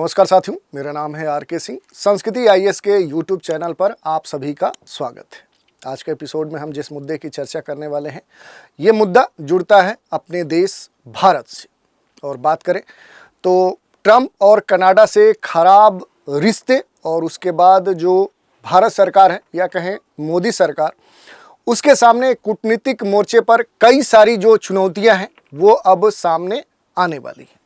नमस्कार साथियों, मेरा नाम है आर के सिंह। संस्कृति आईएएस के यूट्यूब चैनल पर आप सभी का स्वागत है। आज के एपिसोड में हम जिस मुद्दे की चर्चा करने वाले हैं, ये मुद्दा जुड़ता है अपने देश भारत से। और बात करें तो ट्रंप और कनाडा से खराब रिश्ते और उसके बाद जो भारत सरकार है या कहें मोदी सरकार, उसके सामने कूटनीतिक मोर्चे पर कई सारी जो चुनौतियां हैं वो अब सामने आने वाली हैं।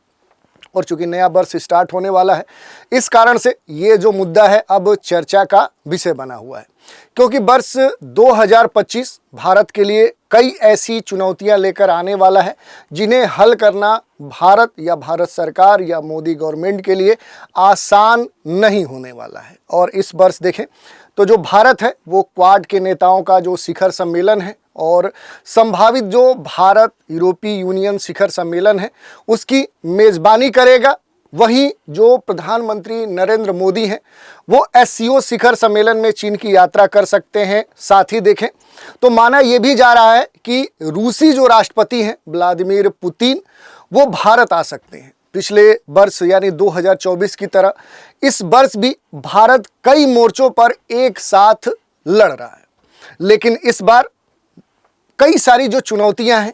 और चूंकि नया वर्ष स्टार्ट होने वाला है, इस कारण से ये जो मुद्दा है अब चर्चा का विषय बना हुआ है, क्योंकि वर्ष 2025 भारत के लिए कई ऐसी चुनौतियां लेकर आने वाला है जिन्हें हल करना भारत या भारत सरकार या मोदी गवर्नमेंट के लिए आसान नहीं होने वाला है। और इस वर्ष देखें तो जो भारत है वो क्वाड के नेताओं का जो शिखर सम्मेलन है और संभावित जो भारत यूरोपीय यूनियन शिखर सम्मेलन है उसकी मेज़बानी करेगा। वहीं जो प्रधानमंत्री नरेंद्र मोदी हैं वो एससीओ शिखर सम्मेलन में चीन की यात्रा कर सकते हैं। साथ ही देखें तो माना यह भी जा रहा है कि रूसी जो राष्ट्रपति हैं व्लादिमीर पुतिन वो भारत आ सकते हैं। पिछले वर्ष यानी 2024 की तरह इस वर्ष भी भारत कई मोर्चों पर एक साथ लड़ रहा है, लेकिन इस बार कई सारी जो चुनौतियां हैं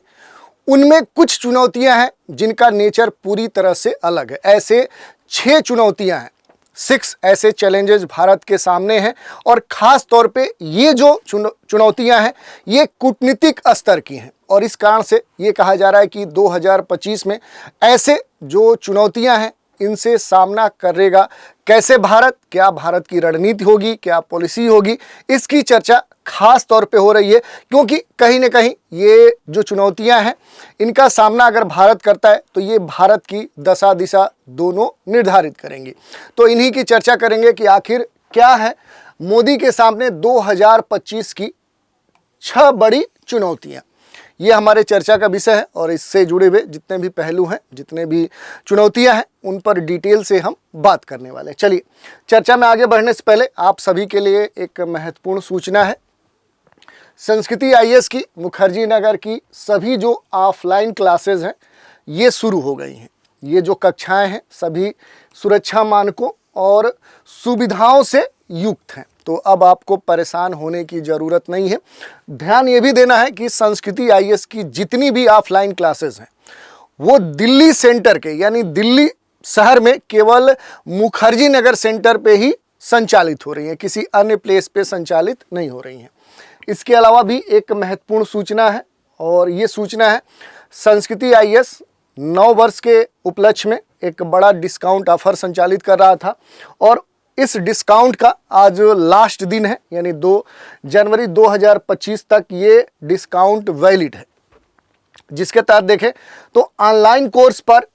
उनमें कुछ चुनौतियां हैं जिनका नेचर पूरी तरह से अलग है। ऐसे 6 चुनौतियां हैं, 6 ऐसे चैलेंजेस भारत के सामने हैं और ख़ास तौर पे ये जो चुनौतियां हैं ये कूटनीतिक स्तर की हैं। और इस कारण से ये कहा जा रहा है कि 2025 में ऐसे जो चुनौतियां हैं इनसे सामना करेगा कैसे भारत, क्या भारत की रणनीति होगी, क्या पॉलिसी होगी, इसकी चर्चा खास तौर पे हो रही है। क्योंकि कहीं ना कहीं ये जो चुनौतियां हैं इनका सामना अगर भारत करता है तो ये भारत की दशा दिशा दोनों निर्धारित करेंगी। तो इन्हीं की चर्चा करेंगे कि आखिर क्या है मोदी के सामने 2025 की 6 बड़ी चुनौतियां। ये हमारे चर्चा का विषय है और इससे जुड़े हुए जितने भी पहलू हैं, जितने भी चुनौतियां हैं, उन पर डिटेल से हम बात करने वाले हैं। चलिए, चर्चा में आगे बढ़ने से पहले आप सभी के लिए एक महत्वपूर्ण सूचना है। संस्कृति आईएएस की मुखर्जी नगर की सभी जो ऑफलाइन क्लासेस हैं ये शुरू हो गई हैं। ये जो कक्षाएं हैं सभी सुरक्षा मानकों और सुविधाओं से युक्त हैं, तो अब आपको परेशान होने की ज़रूरत नहीं है। ध्यान ये भी देना है कि संस्कृति आईएएस की जितनी भी ऑफलाइन क्लासेस हैं वो दिल्ली सेंटर के यानी दिल्ली शहर में केवल मुखर्जी नगर सेंटर पे ही संचालित हो रही हैं, किसी अन्य प्लेस पे संचालित नहीं हो रही हैं। इसके अलावा भी एक महत्वपूर्ण सूचना है और ये सूचना है संस्कृति आईएएस 9 वर्ष के उपलक्ष्य में एक बड़ा डिस्काउंट ऑफर संचालित कर रहा था और इस डिस्काउंट का आज लास्ट दिन है, यानी 2 जनवरी 2025 तक ये डिस्काउंट वैलिड है। जिसके तहत देखें तो ऑनलाइन कोर्स पर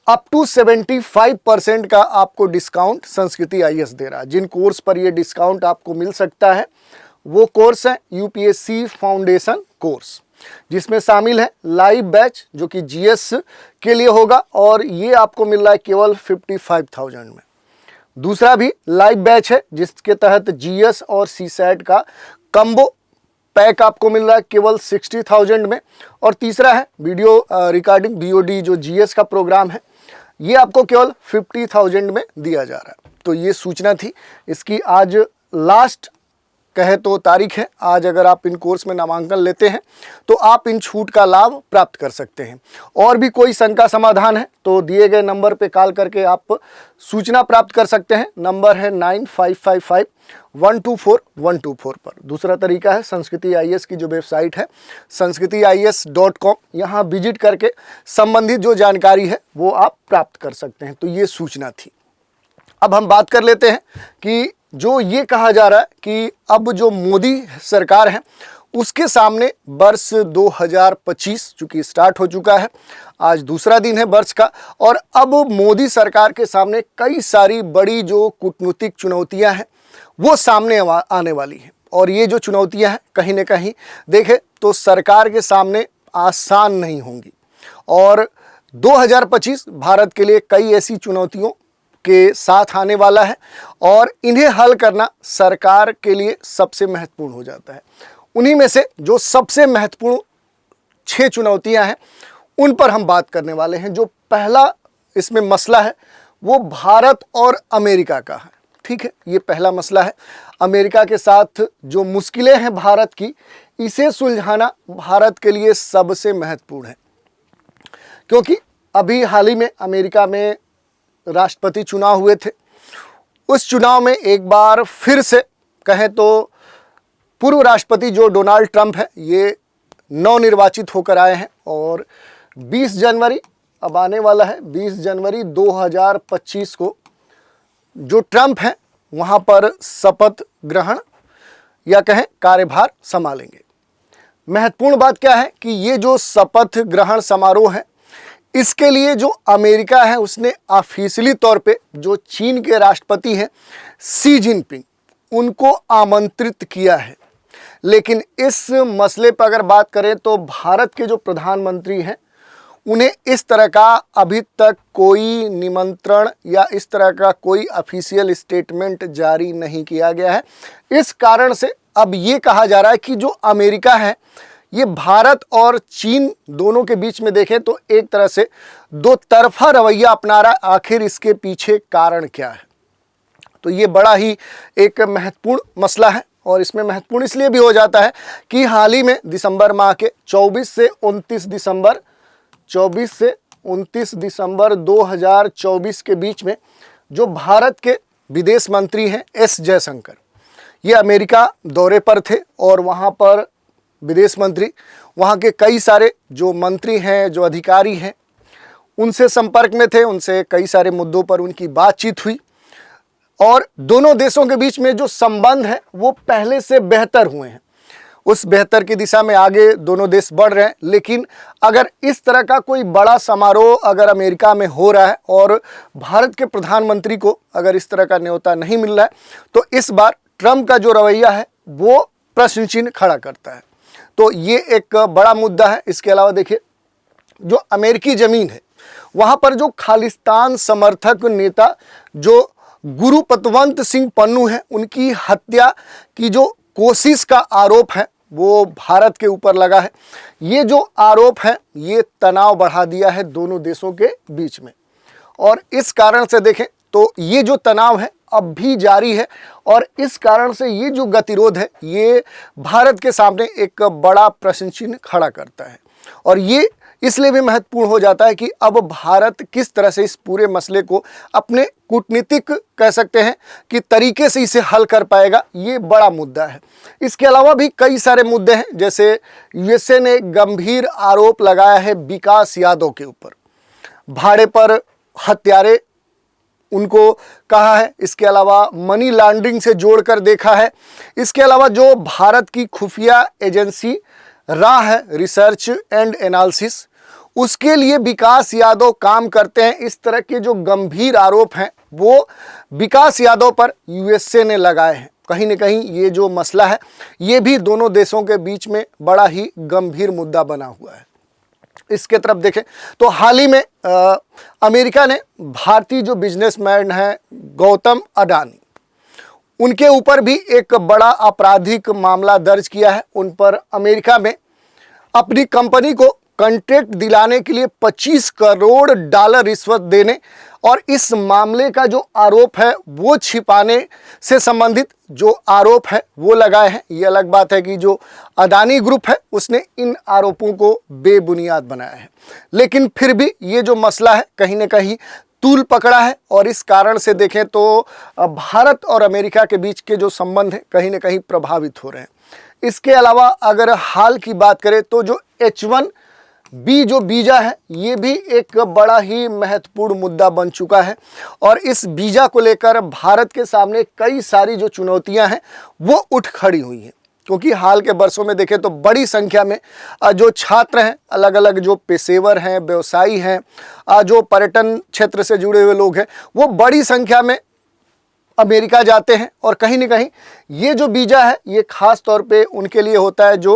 अप टू 75% का आपको डिस्काउंट संस्कृति आईएएस दे रहा है। जिन कोर्स पर ये डिस्काउंट आपको मिल सकता है वो कोर्स है यूपीएससी फाउंडेशन कोर्स, जिसमें शामिल है लाइव बैच जो कि जीएस के लिए होगा और ये आपको मिल रहा है केवल 55,000 में। दूसरा भी लाइव बैच है जिसके तहत जीएस और सीसैट का कम्बो पैक आपको मिल रहा है केवल 60,000 में। और तीसरा है वीडियो रिकॉर्डिंग बीओडी जो जीएस का प्रोग्राम है, ये आपको केवल 50,000 में दिया जा रहा है। तो ये सूचना थी, इसकी आज लास्ट कहे तो तारीख है। आज अगर आप इन कोर्स में नामांकन लेते हैं तो आप इन छूट का लाभ प्राप्त कर सकते हैं। और भी कोई शंका समाधान है तो दिए गए नंबर पे कॉल करके आप सूचना प्राप्त कर सकते हैं। नंबर है 9555124124 पर। दूसरा तरीका है संस्कृति आईएएस की जो वेबसाइट है sanskrithias.com, यहाँ विजिट करके संबंधित जो जानकारी है वो आप प्राप्त कर सकते हैं। तो ये सूचना थी। अब हम बात कर लेते हैं कि जो ये कहा जा रहा है कि अब जो मोदी सरकार है उसके सामने वर्ष 2025 चूँकि स्टार्ट हो चुका है, आज दूसरा दिन है वर्ष का, और अब मोदी सरकार के सामने कई सारी बड़ी जो कूटनीतिक चुनौतियां हैं वो सामने आने वाली हैं। और ये जो चुनौतियां हैं कहीं ना कहीं देखें तो सरकार के सामने आसान नहीं होंगी। और 2025 भारत के लिए कई ऐसी चुनौतियों के साथ आने वाला है और इन्हें हल करना सरकार के लिए सबसे महत्वपूर्ण हो जाता है। उन्हीं में से जो सबसे महत्वपूर्ण 6 चुनौतियां हैं उन पर हम बात करने वाले हैं। जो पहला इसमें मसला है वो भारत और अमेरिका का है। ठीक है, ये पहला मसला है। अमेरिका के साथ जो मुश्किलें हैं भारत की, इसे सुलझाना भारत के लिए सबसे महत्वपूर्ण है, क्योंकि अभी हाल ही में अमेरिका में राष्ट्रपति चुनाव हुए थे। उस चुनाव में एक बार फिर से कहें तो पूर्व राष्ट्रपति जो डोनाल्ड ट्रंप है, ये नवनिर्वाचित होकर आए हैं और 20 जनवरी अब आने वाला है, 20 जनवरी 2025 को जो ट्रंप हैं वहाँ पर शपथ ग्रहण या कहें कार्यभार संभालेंगे। महत्वपूर्ण बात क्या है कि ये जो शपथ ग्रहण समारोह है, इसके लिए जो अमेरिका है उसने ऑफिशियली तौर पे जो चीन के राष्ट्रपति हैं शी जिनपिंग, उनको आमंत्रित किया है। लेकिन इस मसले पर अगर बात करें तो भारत के जो प्रधानमंत्री हैं उन्हें इस तरह का अभी तक कोई निमंत्रण या इस तरह का कोई ऑफिशियल स्टेटमेंट जारी नहीं किया गया है। इस कारण से अब ये कहा जा रहा है कि जो अमेरिका है ये भारत और चीन दोनों के बीच में देखें तो एक तरह से दो तरफा रवैया अपना रहा है। आखिर इसके पीछे कारण क्या है? तो ये बड़ा ही एक महत्वपूर्ण मसला है और इसमें महत्वपूर्ण इसलिए भी हो जाता है कि हाल ही में दिसंबर माह के 24 से 29 दिसंबर 2024 के बीच में जो भारत के विदेश मंत्री हैं एस जयशंकर, ये अमेरिका दौरे पर थे और वहाँ पर विदेश मंत्री वहाँ के कई सारे जो मंत्री हैं, जो अधिकारी हैं, उनसे संपर्क में थे। उनसे कई सारे मुद्दों पर उनकी बातचीत हुई और दोनों देशों के बीच में जो संबंध है वो पहले से बेहतर हुए हैं। उस बेहतर की दिशा में आगे दोनों देश बढ़ रहे हैं। लेकिन अगर इस तरह का कोई बड़ा समारोह अगर अमेरिका में हो रहा है और भारत के प्रधानमंत्री को अगर इस तरह का न्योता नहीं मिल रहा है, तो इस बार ट्रंप का जो रवैया है वो प्रश्न चिन्ह खड़ा करता है। तो ये एक बड़ा मुद्दा है। इसके अलावा देखिए, जो अमेरिकी ज़मीन है वहाँ पर जो खालिस्तान समर्थक नेता जो गुरु पतवंत सिंह पन्नू हैं, उनकी हत्या की जो कोशिश का आरोप है वो भारत के ऊपर लगा है। ये जो आरोप है ये तनाव बढ़ा दिया है दोनों देशों के बीच में और इस कारण से देखें तो ये जो तनाव है अब भी जारी है और इस कारण से ये जो गतिरोध है ये भारत के सामने एक बड़ा प्रश्न चिन्ह खड़ा करता है। और ये इसलिए भी महत्वपूर्ण हो जाता है कि अब भारत किस तरह से इस पूरे मसले को अपने कूटनीतिक कह सकते हैं कि तरीके से इसे हल कर पाएगा, ये बड़ा मुद्दा है। इसके अलावा भी कई सारे मुद्दे हैं, जैसे यूएसए ने गंभीर आरोप लगाया है विकास यादव के ऊपर, भाड़े पर हत्यारे उनको कहा है। इसके अलावा मनी लॉन्ड्रिंग से जोड़कर देखा है। इसके अलावा जो भारत की खुफिया एजेंसी रा है, रिसर्च एंड एनालिसिस, उसके लिए विकास यादव काम करते हैं। इस तरह के जो गंभीर आरोप हैं वो विकास यादव पर यूएसए ने लगाए हैं। कहीं न कहीं ये जो मसला है ये भी दोनों देशों के बीच में बड़ा ही गंभीर मुद्दा बना हुआ है। इसके तरफ देखें तो हाल ही में अमेरिका ने भारतीय जो बिजनेसमैन हैं गौतम अडानी, उनके ऊपर भी एक बड़ा आपराधिक मामला दर्ज किया है। उन पर अमेरिका में अपनी कंपनी को कॉन्ट्रैक्ट दिलाने के लिए 25 करोड़ डॉलर रिश्वत देने और इस मामले का जो आरोप है वो छिपाने से संबंधित जो आरोप है वो लगाए हैं। ये अलग बात है कि जो अडानी ग्रुप है उसने इन आरोपों को बेबुनियाद बनाया है, लेकिन फिर भी ये जो मसला है कहीं न कहीं तूल पकड़ा है और इस कारण से देखें तो भारत और अमेरिका के बीच के जो संबंध हैं कहीं न कहीं प्रभावित हो रहे हैं। इसके अलावा अगर हाल की बात करें तो जो H1B जो वीज़ा है ये भी एक बड़ा ही महत्वपूर्ण मुद्दा बन चुका है और इस वीज़ा को लेकर भारत के सामने कई सारी जो चुनौतियां हैं वो उठ खड़ी हुई हैं, क्योंकि हाल के वर्षों में देखें तो बड़ी संख्या में जो छात्र हैं, अलग अलग जो पेशेवर हैं, व्यवसायी हैं, जो पर्यटन क्षेत्र से जुड़े हुए लोग हैं, वो बड़ी संख्या में अमेरिका जाते हैं और कहीं न कहीं ये जो वीज़ा है ये ख़ास तौर पे उनके लिए होता है जो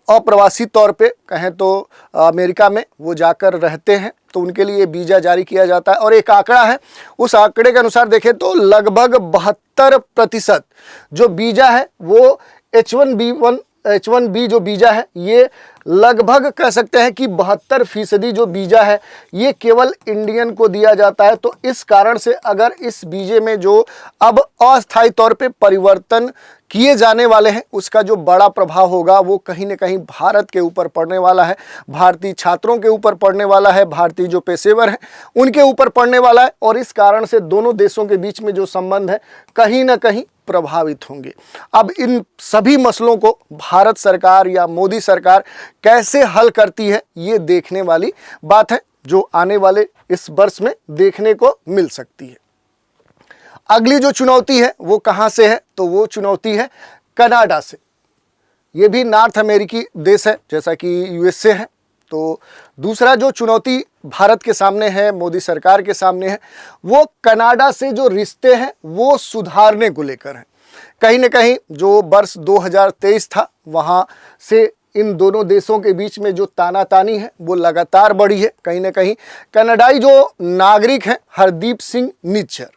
अप्रवासी तौर पे कहें तो अमेरिका में वो जाकर रहते हैं, तो उनके लिए वीज़ा जारी किया जाता है। और एक आंकड़ा है, उस आंकड़े के अनुसार देखें तो लगभग 72% जो वीज़ा है वो H1B जो वीज़ा है ये लगभग कह सकते हैं कि 72% जो वीज़ा है ये केवल इंडियन को दिया जाता है। तो इस कारण से अगर इस वीज़े में जो अब अस्थायी तौर पे परिवर्तन किए जाने वाले हैं उसका जो बड़ा प्रभाव होगा वो कहीं ना कहीं भारत के ऊपर पड़ने वाला है, भारतीय छात्रों के ऊपर पड़ने वाला है, भारतीय जो पेशेवर हैं उनके ऊपर पड़ने वाला है। और इस कारण से दोनों देशों के बीच में जो संबंध है कहीं ना कहीं प्रभावित होंगे। अब इन सभी मसलों को भारत सरकार या मोदी सरकार कैसे हल करती है ये देखने वाली बात है, जो आने वाले इस वर्ष में देखने को मिल सकती है। अगली जो चुनौती है वो कहाँ से है, तो वो चुनौती है कनाडा से। ये भी नॉर्थ अमेरिकी देश है जैसा कि यूएसए है। तो दूसरा जो चुनौती भारत के सामने है, मोदी सरकार के सामने है, वो कनाडा से जो रिश्ते हैं वो सुधारने को लेकर है। कहीं ना कहीं जो वर्ष 2023 था वहाँ से इन दोनों देशों के बीच में जो तानातानी है वो लगातार बढ़ी है। कहीं ना कहीं कनाडाई जो नागरिक हैं हरदीप सिंह निज्जर,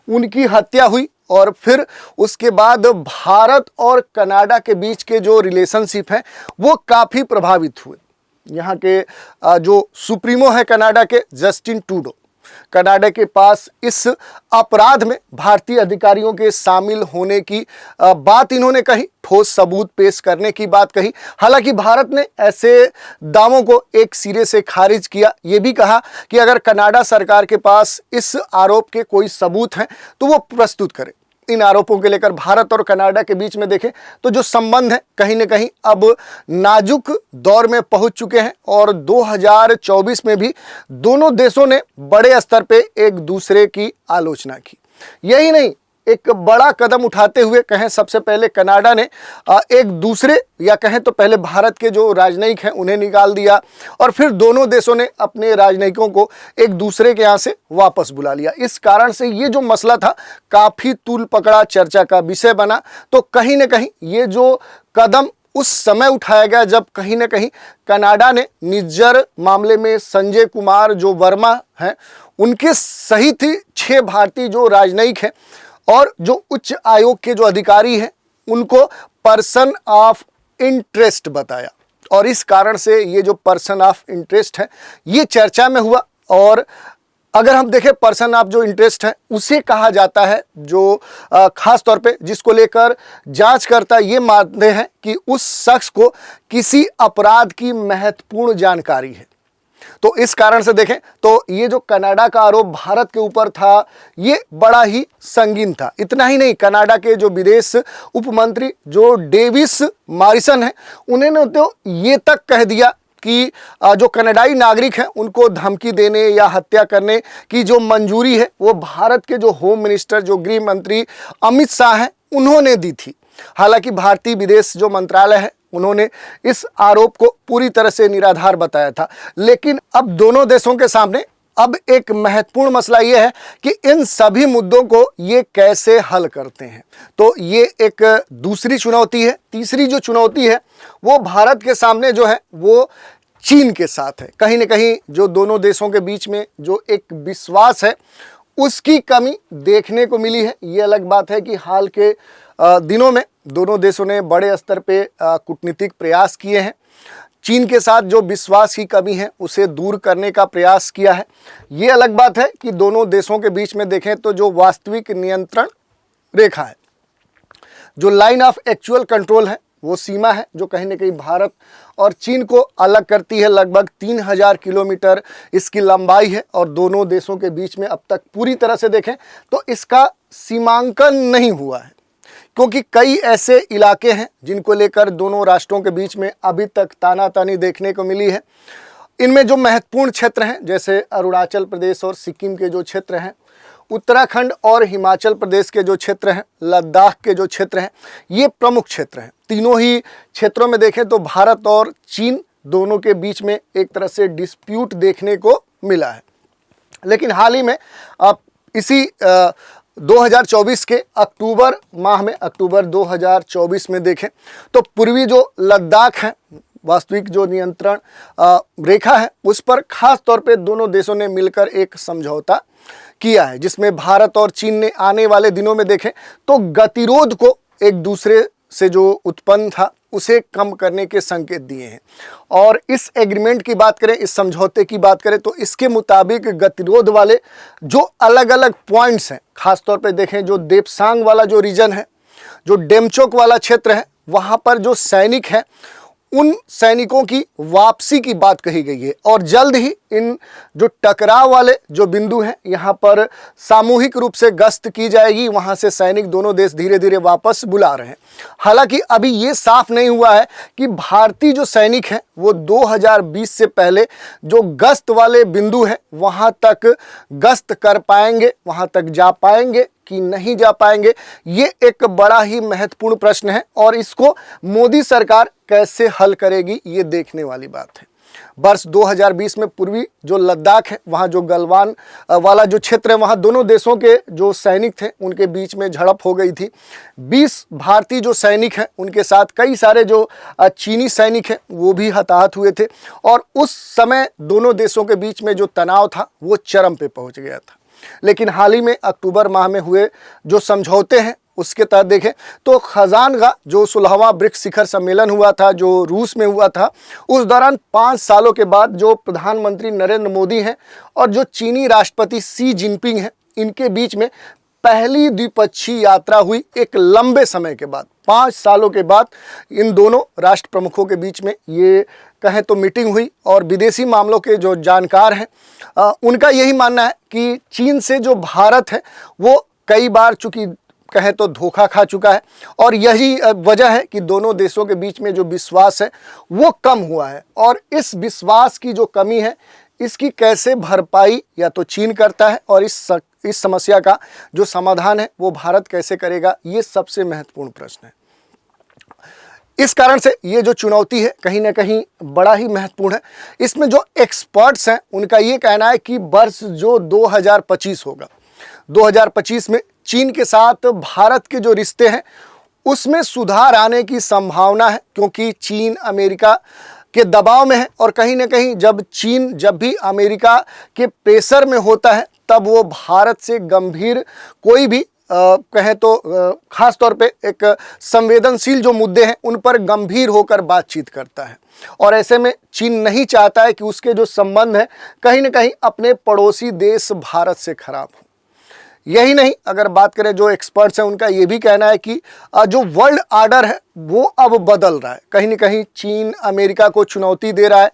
उनकी हत्या हुई और फिर उसके बाद भारत और कनाडा के बीच के जो रिलेशनशिप है वो काफ़ी प्रभावित हुए। यहाँ के जो सुप्रीमो है कनाडा के, जस्टिन ट्रूडो, कनाडा के पास इस अपराध में भारतीय अधिकारियों के शामिल होने की बात इन्होंने कही, ठोस सबूत पेश करने की बात कही। हालांकि भारत ने ऐसे दावों को एक सिरे से खारिज किया, ये भी कहा कि अगर कनाडा सरकार के पास इस आरोप के कोई सबूत हैं तो वो प्रस्तुत करे। इन आरोपों के लेकर भारत और कनाडा के बीच में देखें तो जो संबंध है कहीं ना कहीं अब नाजुक दौर में पहुंच चुके हैं और 2024 में भी दोनों देशों ने बड़े स्तर पे एक दूसरे की आलोचना की। यही नहीं, एक बड़ा कदम उठाते हुए कहें सबसे पहले कनाडा ने एक दूसरे या कहें तो पहले भारत के जो राजनयिक हैं उन्हें निकाल दिया और फिर दोनों देशों ने अपने राजनयिकों को एक दूसरे के यहाँ से वापस बुला लिया। इस कारण से ये जो मसला था काफ़ी तूल पकड़ा, चर्चा का विषय बना। तो कहीं ना कहीं ये जो कदम उस समय उठाया गया जब कहीं ना कहीं कनाडा ने निज्जर मामले में संजय कुमार जो वर्मा हैं उनके सहित 6 भारतीय जो राजनयिक हैं और जो उच्च आयोग के जो अधिकारी हैं उनको पर्सन ऑफ इंटरेस्ट बताया। और इस कारण से ये जो पर्सन ऑफ इंटरेस्ट है ये चर्चा में हुआ। और अगर हम देखें पर्सन ऑफ जो इंटरेस्ट है उसे कहा जाता है जो खास तौर पे जिसको लेकर जांचकर्ता ये मानते हैं कि उस शख्स को किसी अपराध की महत्वपूर्ण जानकारी है। तो इस कारण से देखें तो ये जो कनाडा का आरोप भारत के ऊपर था ये बड़ा ही संगीन था। इतना ही नहीं, कनाडा के जो विदेश उपमंत्री जो डेविस मॉरिसन हैं उन्होंने तो ये तक कह दिया कि जो कनाडाई नागरिक हैं उनको धमकी देने या हत्या करने की जो मंजूरी है वो भारत के जो होम मिनिस्टर जो गृह मंत्री अमित शाह हैं उन्होंने दी थी। हालांकि भारतीय विदेश जो मंत्रालय है उन्होंने इस आरोप को पूरी तरह से निराधार बताया था। लेकिन अब दोनों देशों के सामने अब एक महत्वपूर्ण मसला ये है कि इन सभी मुद्दों को ये कैसे हल करते हैं। तो ये एक दूसरी चुनौती है। तीसरी जो चुनौती है वो भारत के सामने जो है वो चीन के साथ है। कहीं ना कहीं जो दोनों देशों के बीच में जो एक विश्वास है उसकी कमी देखने को मिली है। ये अलग बात है कि हाल के दिनों में दोनों देशों ने बड़े स्तर पे कूटनीतिक प्रयास किए हैं। चीन के साथ जो विश्वास की कमी है उसे दूर करने का प्रयास किया है। ये अलग बात है कि दोनों देशों के बीच में देखें तो जो वास्तविक नियंत्रण रेखा है, जो लाइन ऑफ एक्चुअल कंट्रोल है, वो सीमा है जो कहीं ना कहीं भारत और चीन को अलग करती है। लगभग 3000 किलोमीटर इसकी लंबाई है और दोनों देशों के बीच में अब तक पूरी तरह से देखें तो इसका सीमांकन नहीं हुआ है, क्योंकि कई ऐसे इलाके हैं जिनको लेकर दोनों राष्ट्रों के बीच में अभी तक तानातानी देखने को मिली है। इनमें जो महत्वपूर्ण क्षेत्र हैं जैसे अरुणाचल प्रदेश और सिक्किम के जो क्षेत्र हैं, उत्तराखंड और हिमाचल प्रदेश के जो क्षेत्र हैं, लद्दाख के जो क्षेत्र हैं, ये प्रमुख क्षेत्र हैं। तीनों ही क्षेत्रों में देखें तो भारत और चीन दोनों के बीच में एक तरह से डिस्प्यूट देखने को मिला है। लेकिन हाल ही में आप इसी 2024 के अक्टूबर माह में, अक्टूबर 2024 में देखें तो पूर्वी जो लद्दाख है, वास्तविक जो नियंत्रण रेखा है, उस पर खास तौर पे दोनों देशों ने मिलकर एक समझौता किया है, जिसमें भारत और चीन ने आने वाले दिनों में देखें तो गतिरोध को एक दूसरे से जो उत्पन्न था उसे कम करने के संकेत दिए हैं। और इस एग्रीमेंट की बात करें, इस समझौते की बात करें, तो इसके मुताबिक गतिरोध वाले जो अलग अलग पॉइंट्स हैं, खासतौर पे देखें जो देपसांग वाला जो रीजन है, जो डेमचोक वाला क्षेत्र है, वहाँ पर जो सैनिक हैं उन सैनिकों की वापसी की बात कही गई है। और जल्द ही इन जो टकराव वाले जो बिंदु हैं यहाँ पर सामूहिक रूप से गश्त की जाएगी, वहाँ से सैनिक दोनों देश धीरे धीरे वापस बुला रहे हैं। हालांकि अभी ये साफ नहीं हुआ है कि भारतीय जो सैनिक हैं वो 2020 से पहले जो गश्त वाले बिंदु हैं वहाँ तक गश्त कर पाएंगे, वहाँ तक जा पाएंगे कि नहीं जा पाएंगे। ये एक बड़ा ही महत्वपूर्ण प्रश्न है और इसको मोदी सरकार कैसे हल करेगी ये देखने वाली बात है। वर्ष 2020 में पूर्वी जो लद्दाख है, वहाँ जो गलवान वाला जो क्षेत्र है, वहाँ दोनों देशों के जो सैनिक थे उनके बीच में झड़प हो गई थी। 20 भारतीय जो सैनिक हैं उनके साथ कई सारे जो चीनी सैनिक हैं वो भी हताहत हुए थे और उस समय दोनों देशों के बीच में जो तनाव था वो चरम पे पहुँच गया था। लेकिन हाल ही में अक्टूबर माह में हुए जो समझौते हैं उसके तहत देखें तो खजानगा जो 16वां ब्रिक्स शिखर सम्मेलन हुआ था जो रूस में हुआ था, उस दौरान 5 सालों के बाद जो प्रधानमंत्री नरेंद्र मोदी हैं और जो चीनी राष्ट्रपति शी जिनपिंग हैं, इनके बीच में पहली द्विपक्षीय यात्रा हुई। एक लंबे समय के बाद 5 सालों के बाद इन दोनों राष्ट्र प्रमुखों के बीच में ये कहें तो मीटिंग हुई और विदेशी मामलों के जो जानकार हैं उनका यही मानना है कि चीन से जो भारत है वो कई बार चूंकि कहें तो धोखा खा चुका है और यही वजह है कि दोनों देशों के बीच में जो विश्वास है वो कम हुआ है। और इस विश्वास की जो कमी है इसकी कैसे भरपाई या तो चीन करता है और इस समस्या का जो समाधान है वो भारत कैसे करेगा, ये सबसे महत्वपूर्ण प्रश्न है। इस कारण से ये जो चुनौती है कहीं ना कहीं बड़ा ही महत्वपूर्ण है। इसमें जो एक्सपर्ट्स हैं उनका ये कहना है कि वर्ष जो 2025 होगा, 2025 में चीन के साथ भारत के जो रिश्ते हैं उसमें सुधार आने की संभावना है, क्योंकि चीन अमेरिका के दबाव में है और कहीं ना कहीं जब भी अमेरिका के प्रेशर में होता है तब वो भारत से गंभीर कोई भी कहें तो खास तौर पे एक संवेदनशील जो मुद्दे हैं उन पर गंभीर होकर बातचीत करता है। और ऐसे में चीन नहीं चाहता है कि उसके जो संबंध हैं कहीं ना कहीं अपने पड़ोसी देश भारत से खराब हो। यही नहीं, अगर बात करें जो एक्सपर्ट्स हैं उनका ये भी कहना है कि जो वर्ल्ड ऑर्डर है वो अब बदल रहा है। कहीं ना कहीं चीन अमेरिका को चुनौती दे रहा है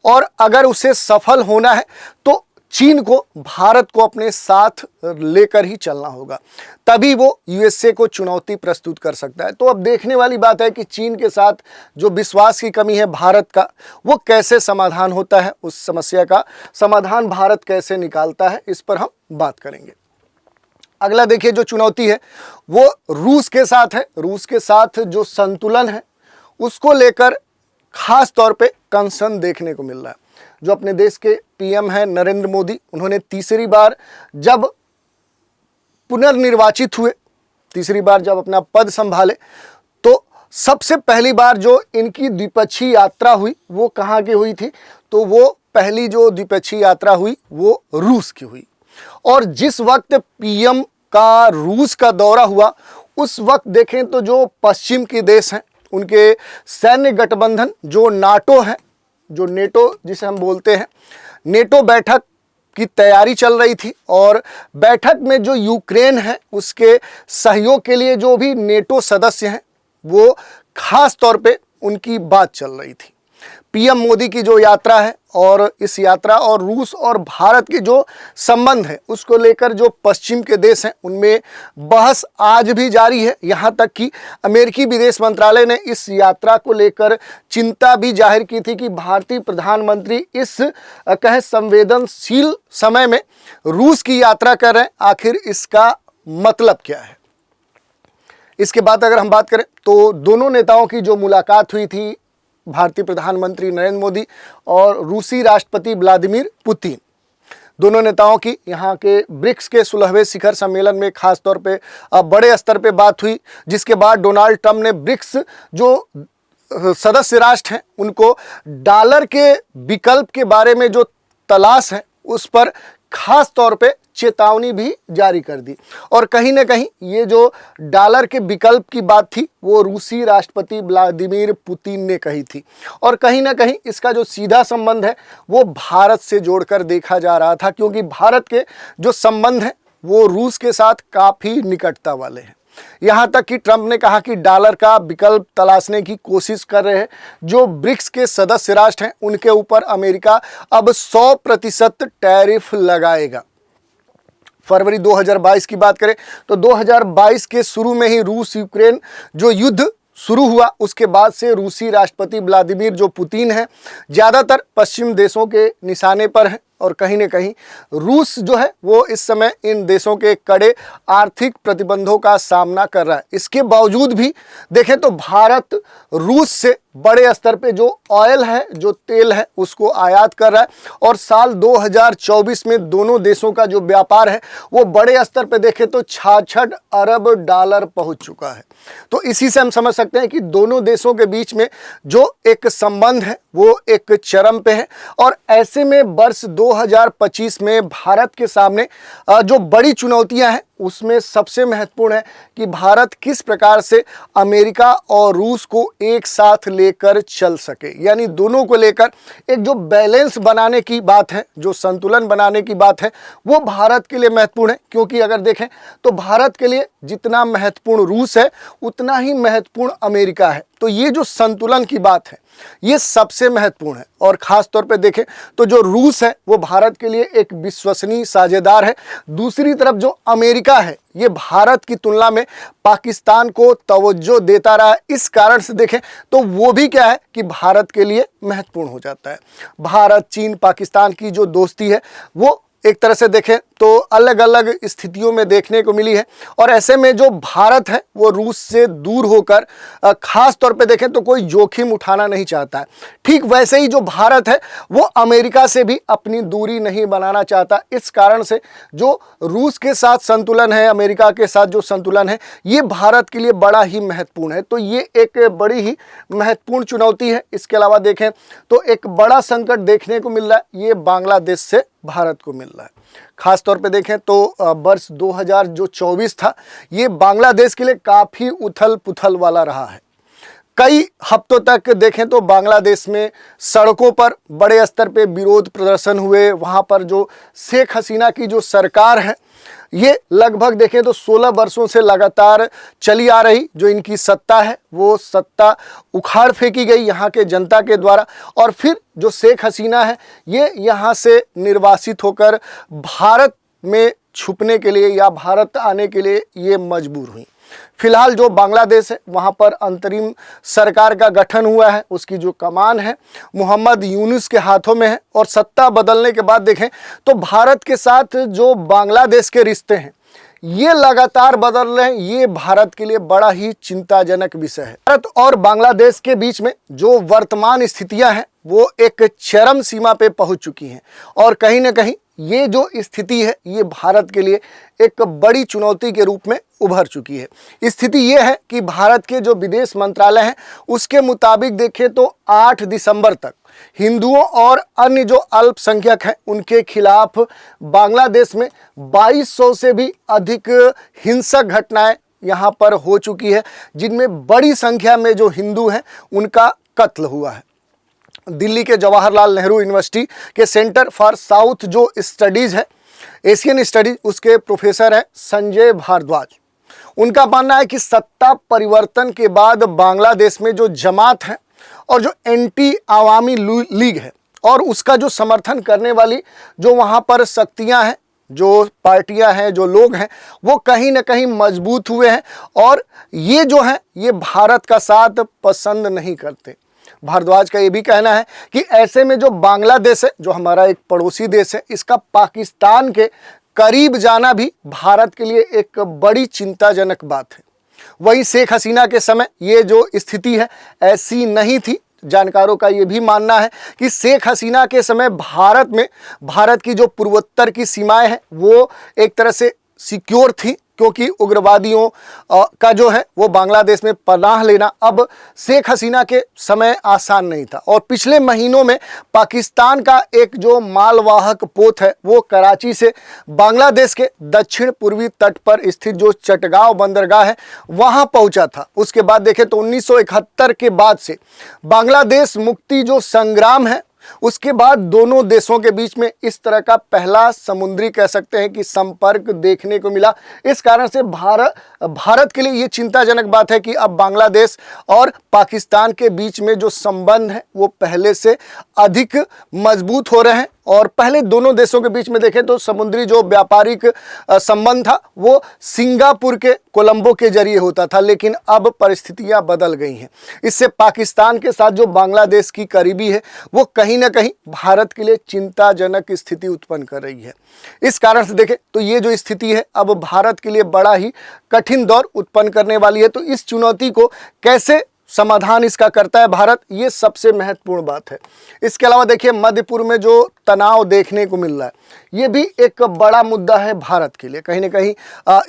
और अगर उसे सफल होना है तो चीन को भारत को अपने साथ लेकर ही चलना होगा, तभी वो यूएसए को चुनौती प्रस्तुत कर सकता है। तो अब देखने वाली बात है कि चीन के साथ जो विश्वास की कमी है भारत का वो कैसे समाधान होता है, उस समस्या का समाधान भारत कैसे निकालता है, इस पर हम बात करेंगे। अगला देखिए जो चुनौती है वो रूस के साथ है। रूस के साथ जो संतुलन है उसको लेकर खास तौर पे कंसर्न देखने को मिल रहा है। जो अपने देश के पीएम हैं नरेंद्र मोदी, उन्होंने तीसरी बार जब पुनर्निर्वाचित हुए, तीसरी बार जब अपना पद संभाले, तो सबसे पहली बार जो इनकी द्विपक्षीय यात्रा हुई वो कहाँ की हुई थी, तो वो पहली जो द्विपक्षीय यात्रा हुई वो रूस की हुई। और जिस वक्त पीएम का रूस का दौरा हुआ उस वक्त देखें तो जो पश्चिम के देश हैं उनके सैन्य गठबंधन जो नाटो है, जो नेटो जिसे हम बोलते हैं, नेटो बैठक की तैयारी चल रही थी और बैठक में जो यूक्रेन है उसके सहयोग के लिए जो भी नेटो सदस्य हैं वो खास तौर पे उनकी बात चल रही थी। पीएम मोदी की जो यात्रा है और इस यात्रा और रूस और भारत के जो संबंध है उसको लेकर जो पश्चिम के देश हैं उनमें बहस आज भी जारी है। यहाँ तक कि अमेरिकी विदेश मंत्रालय ने इस यात्रा को लेकर चिंता भी जाहिर की थी कि भारतीय प्रधानमंत्री इस कहे संवेदनशील समय में रूस की यात्रा कर रहे हैं, आखिर इसका मतलब क्या है। इसके बाद अगर हम बात करें तो दोनों नेताओं की जो मुलाकात हुई थी, भारतीय प्रधानमंत्री नरेंद्र मोदी और रूसी राष्ट्रपति व्लादिमीर पुतिन, दोनों नेताओं की यहाँ के ब्रिक्स के 16वें शिखर सम्मेलन में खास तौर पे बड़े स्तर पे बात हुई, जिसके बाद डोनाल्ड ट्रंप ने ब्रिक्स जो सदस्य राष्ट्र हैं उनको डॉलर के विकल्प के बारे में जो तलाश है उस पर खास तौर पे चेतावनी भी जारी कर दी। और कहीं ना कहीं ये जो डॉलर के विकल्प की बात थी वो रूसी राष्ट्रपति व्लादिमीर पुतिन ने कही थी, और कहीं ना कहीं इसका जो सीधा संबंध है वो भारत से जोड़कर देखा जा रहा था, क्योंकि भारत के जो संबंध हैं वो रूस के साथ काफ़ी निकटता वाले हैं। यहाँ तक कि ट्रंप ने कहा कि डॉलर का विकल्प तलाशने की कोशिश कर रहे हैं। जो ब्रिक्स के सदस्य राष्ट्र हैं उनके ऊपर अमेरिका अब 100% टैरिफ लगाएगा। फरवरी 2022 की बात करें तो 2022 के शुरू में ही रूस यूक्रेन जो युद्ध शुरू हुआ उसके बाद से रूसी राष्ट्रपति व्लादिमीर जो पुतिन है ज़्यादातर पश्चिम देशों के निशाने पर है, और कहीं न कहीं रूस जो है वो इस समय इन देशों के कड़े आर्थिक प्रतिबंधों का सामना कर रहा है। इसके बावजूद भी देखें तो भारत रूस से बड़े स्तर पे जो ऑयल है, जो तेल है, उसको आयात कर रहा है, और साल 2024 में दोनों देशों का जो व्यापार है वो बड़े स्तर पे देखें तो 66 अरब डॉलर पहुंच चुका है। तो इसी से हम समझ सकते हैं कि दोनों देशों के बीच में जो एक संबंध है वो एक चरम पे है। और ऐसे में वर्ष 2025 में भारत के सामने जो बड़ी चुनौतियां हैं उसमें सबसे महत्वपूर्ण है कि भारत किस प्रकार से अमेरिका और रूस को एक साथ लेकर चल सके, यानी दोनों को लेकर एक जो बैलेंस बनाने की बात है, जो संतुलन बनाने की बात है, वो भारत के लिए महत्वपूर्ण है। क्योंकि अगर देखें तो भारत के लिए जितना महत्वपूर्ण रूस है उतना ही महत्वपूर्ण अमेरिका है। तो ये जो संतुलन की बात है ये सबसे महत्वपूर्ण है। और ख़ास तौर पे देखें तो जो रूस है वो भारत के लिए एक विश्वसनीय साझेदार है। दूसरी तरफ जो अमेरिका है ये भारत की तुलना में पाकिस्तान को तवज्जो देता रहा है। इस कारण से देखें तो वो भी क्या है कि भारत के लिए महत्वपूर्ण हो जाता है। भारत चीन पाकिस्तान की जो दोस्ती है वो एक तरह से देखें तो अलग अलग स्थितियों में देखने को मिली है, और ऐसे में जो भारत है वो रूस से दूर होकर खास तौर पे देखें तो कोई जोखिम उठाना नहीं चाहता है। ठीक वैसे ही जो भारत है वो अमेरिका से भी अपनी दूरी नहीं बनाना चाहता। इस कारण से जो रूस के साथ संतुलन है, अमेरिका के साथ जो संतुलन है, ये भारत के लिए बड़ा ही महत्वपूर्ण है। तो ये एक बड़ी ही महत्वपूर्ण चुनौती है। इसके अलावा देखें तो एक बड़ा संकट देखने को मिल रहा है, ये बांग्लादेश से भारत को मिल रहा है। खास तौर पे देखें तो वर्ष 2024 था ये बांग्लादेश के लिए काफ़ी उथल पुथल वाला रहा है। कई हफ्तों तक देखें तो बांग्लादेश में सड़कों पर बड़े स्तर पे विरोध प्रदर्शन हुए। वहाँ पर जो शेख हसीना की जो सरकार है ये लगभग देखें तो 16 वर्षों से लगातार चली आ रही जो इनकी सत्ता है वो सत्ता उखाड़ फेंकी गई यहाँ के जनता के द्वारा, और फिर जो शेख हसीना है ये यहाँ से निर्वासित होकर भारत में छुपने के लिए या भारत आने के लिए ये मजबूर हुई। फिलहाल जो बांग्लादेश है वहाँ पर अंतरिम सरकार का गठन हुआ है, उसकी जो कमान है मोहम्मद यूनुस के हाथों में है, और सत्ता बदलने के बाद देखें तो भारत के साथ जो बांग्लादेश के रिश्ते हैं ये लगातार बदल रहे हैं। ये भारत के लिए बड़ा ही चिंताजनक विषय है। भारत और बांग्लादेश के बीच में जो वर्तमान स्थितियां हैं वो एक चरम सीमा पे पहुंच चुकी हैं, और कहीं ना कहीं ये जो स्थिति है ये भारत के लिए एक बड़ी चुनौती के रूप में उभर चुकी है। स्थिति ये है कि भारत के जो विदेश मंत्रालय हैं उसके मुताबिक देखें तो 8 दिसंबर तक हिंदुओं और अन्य जो अल्पसंख्यक हैं उनके खिलाफ बांग्लादेश में 2200 से भी अधिक हिंसक घटनाएं यहाँ पर हो चुकी है, जिनमें बड़ी संख्या में जो हिंदू हैं उनका कत्ल हुआ है। दिल्ली के जवाहरलाल नेहरू यूनिवर्सिटी के सेंटर फॉर साउथ जो स्टडीज़ है, एशियन स्टडीज, उसके प्रोफेसर हैं संजय भारद्वाज। उनका मानना है कि सत्ता परिवर्तन के बाद बांग्लादेश में जो जमात है और जो एंटी अवामी लीग है और उसका जो समर्थन करने वाली जो वहाँ पर शक्तियाँ हैं, जो पार्टियां हैं, जो लोग हैं, वो कहीं ना कहीं मजबूत हुए हैं, और ये जो हैं ये भारत का साथ पसंद नहीं करते। भारद्वाज का ये भी कहना है कि ऐसे में जो बांग्लादेश है, जो हमारा एक पड़ोसी देश है, इसका पाकिस्तान के करीब जाना भी भारत के लिए एक बड़ी चिंताजनक बात है। वहीं शेख हसीना के समय ये जो स्थिति है ऐसी नहीं थी। जानकारों का ये भी मानना है कि शेख हसीना के समय भारत में भारत की जो पूर्वोत्तर की सीमाएं हैं वो एक तरह से सिक्योर थी, क्योंकि उग्रवादियों का जो है वो बांग्लादेश में पनाह लेना अब शेख हसीना के समय आसान नहीं था। और पिछले महीनों में पाकिस्तान का एक जो मालवाहक पोत है वो कराची से बांग्लादेश के दक्षिण पूर्वी तट पर स्थित जो चटगांव बंदरगाह है वहां पहुंचा था। उसके बाद देखें तो 1971 के बाद से बांग्लादेश मुक्ति जो संग्राम है उसके बाद दोनों देशों के बीच में इस तरह का पहला समुद्री कह सकते हैं कि संपर्क देखने को मिला। इस कारण से भारत के लिए ये चिंताजनक बात है कि अब बांग्लादेश और पाकिस्तान के बीच में जो संबंध है वो पहले से अधिक मजबूत हो रहे हैं। और पहले दोनों देशों के बीच में देखें तो समुद्री जो व्यापारिक संबंध था वो सिंगापुर के कोलंबो के जरिए होता था, लेकिन अब परिस्थितियां बदल गई हैं। इससे पाकिस्तान के साथ जो बांग्लादेश की करीबी है वो कहीं ना कहीं भारत के लिए चिंताजनक स्थिति उत्पन्न कर रही है। इस कारण से देखें तो ये जो स्थिति है अब भारत के लिए बड़ा ही कठिन दौर उत्पन्न करने वाली है। तो इस चुनौती को कैसे समाधान इसका करता है भारत, ये सबसे महत्वपूर्ण बात है। इसके अलावा देखिए मध्य पूर्व में जो तनाव देखने को मिल रहा है ये भी एक बड़ा मुद्दा है भारत के लिए। कहीं ना कहीं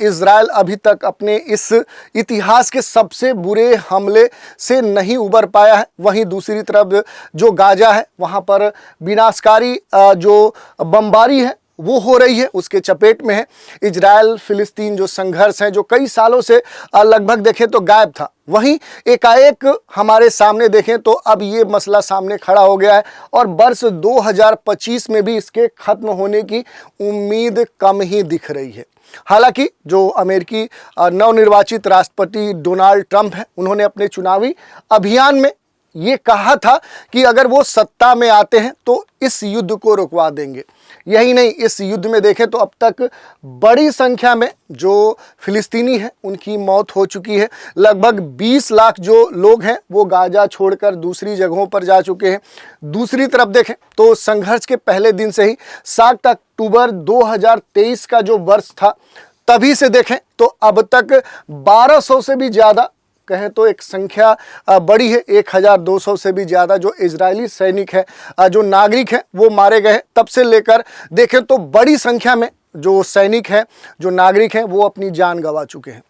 इजराइल अभी तक अपने इस इतिहास के सबसे बुरे हमले से नहीं उबर पाया है। वहीं दूसरी तरफ जो गाजा है वहाँ पर विनाशकारी जो बमबारी है वो हो रही है, उसके चपेट में है। इजराइल फिलिस्तीन जो संघर्ष है जो कई सालों से लगभग देखें तो गायब था, वहीं एकाएक हमारे सामने देखें तो अब ये मसला सामने खड़ा हो गया है और वर्ष 2025 में भी इसके खत्म होने की उम्मीद कम ही दिख रही है। हालांकि जो अमेरिकी नवनिर्वाचित राष्ट्रपति डोनाल्ड ट्रंप हैं उन्होंने अपने चुनावी अभियान में ये कहा था कि अगर वो सत्ता में आते हैं तो इस युद्ध को रुकवा देंगे। यही नहीं, इस युद्ध में देखें तो अब तक बड़ी संख्या में जो फिलिस्तीनी हैं उनकी मौत हो चुकी है। लगभग 20 लाख जो लोग हैं वो गाजा छोड़कर दूसरी जगहों पर जा चुके हैं। दूसरी तरफ देखें तो संघर्ष के पहले दिन से ही 7 अक्टूबर 2023 का जो वर्ष था तभी से देखें तो अब तक 1200 से भी ज़्यादा कहें तो एक संख्या बड़ी है, 1200 से भी ज़्यादा जो इजरायली सैनिक है जो नागरिक हैं वो मारे गए। तब से लेकर देखें तो बड़ी संख्या में जो सैनिक हैं जो नागरिक हैं वो अपनी जान गंवा चुके हैं।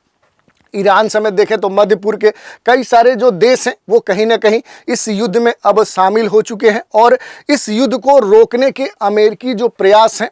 ईरान समेत देखें तो मध्य पूर्व के कई सारे जो देश हैं वो कहीं ना कहीं इस युद्ध में अब शामिल हो चुके हैं और इस युद्ध को रोकने के अमेरिकी जो प्रयास हैं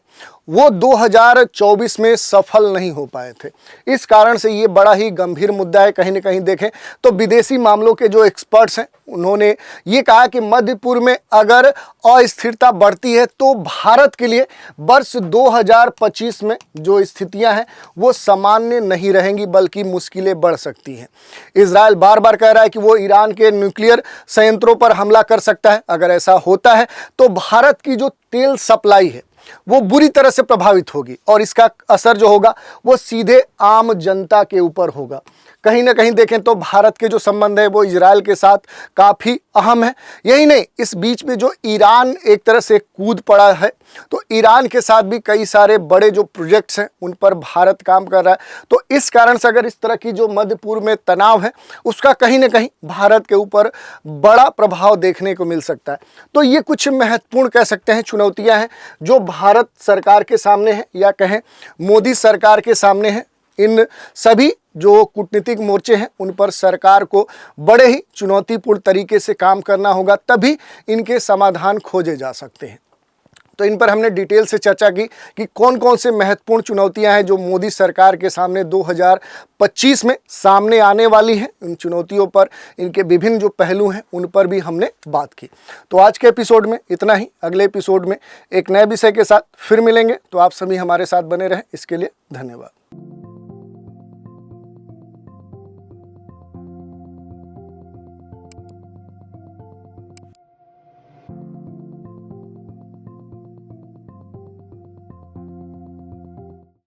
वो 2024 में सफल नहीं हो पाए थे। इस कारण से ये बड़ा ही गंभीर मुद्दा है। कहीं ना कहीं देखें तो विदेशी मामलों के जो एक्सपर्ट्स हैं उन्होंने ये कहा कि मध्य पूर्व में अगर अस्थिरता बढ़ती है तो भारत के लिए वर्ष 2025 में जो स्थितियां हैं वो सामान्य नहीं रहेंगी बल्कि मुश्किलें बढ़ सकती हैं। इजराइल बार बार कह रहा है कि वो ईरान के न्यूक्लियर संयंत्रों पर हमला कर सकता है। अगर ऐसा होता है तो भारत की जो तेल सप्लाई है वो बुरी तरह से प्रभावित होगी और इसका असर जो होगा वो सीधे आम जनता के ऊपर होगा। कहीं ना कहीं देखें तो भारत के जो संबंध है वो इजराइल के साथ काफ़ी अहम है। यही नहीं, इस बीच में जो ईरान एक तरह से कूद पड़ा है तो ईरान के साथ भी कई सारे बड़े जो प्रोजेक्ट्स हैं उन पर भारत काम कर रहा है। तो इस कारण से अगर इस तरह की जो मध्य पूर्व में तनाव है उसका कहीं ना कहीं भारत के ऊपर बड़ा प्रभाव देखने को मिल सकता है। तो ये कुछ महत्वपूर्ण कह सकते हैं चुनौतियाँ हैं जो भारत सरकार के सामने है या कहें मोदी सरकार के सामने है। इन सभी जो कूटनीतिक मोर्चे हैं उन पर सरकार को बड़े ही चुनौतीपूर्ण तरीके से काम करना होगा, तभी इनके समाधान खोजे जा सकते हैं। तो इन पर हमने डिटेल से चर्चा की कि कौन कौन से महत्वपूर्ण चुनौतियां हैं जो मोदी सरकार के सामने 2025 में सामने आने वाली हैं। इन चुनौतियों पर इनके विभिन्न जो पहलू हैं उन पर भी हमने बात की। तो आज के एपिसोड में इतना ही। अगले एपिसोड में एक नए विषय के साथ फिर मिलेंगे। तो आप सभी हमारे साथ बने रहें, इसके लिए धन्यवाद।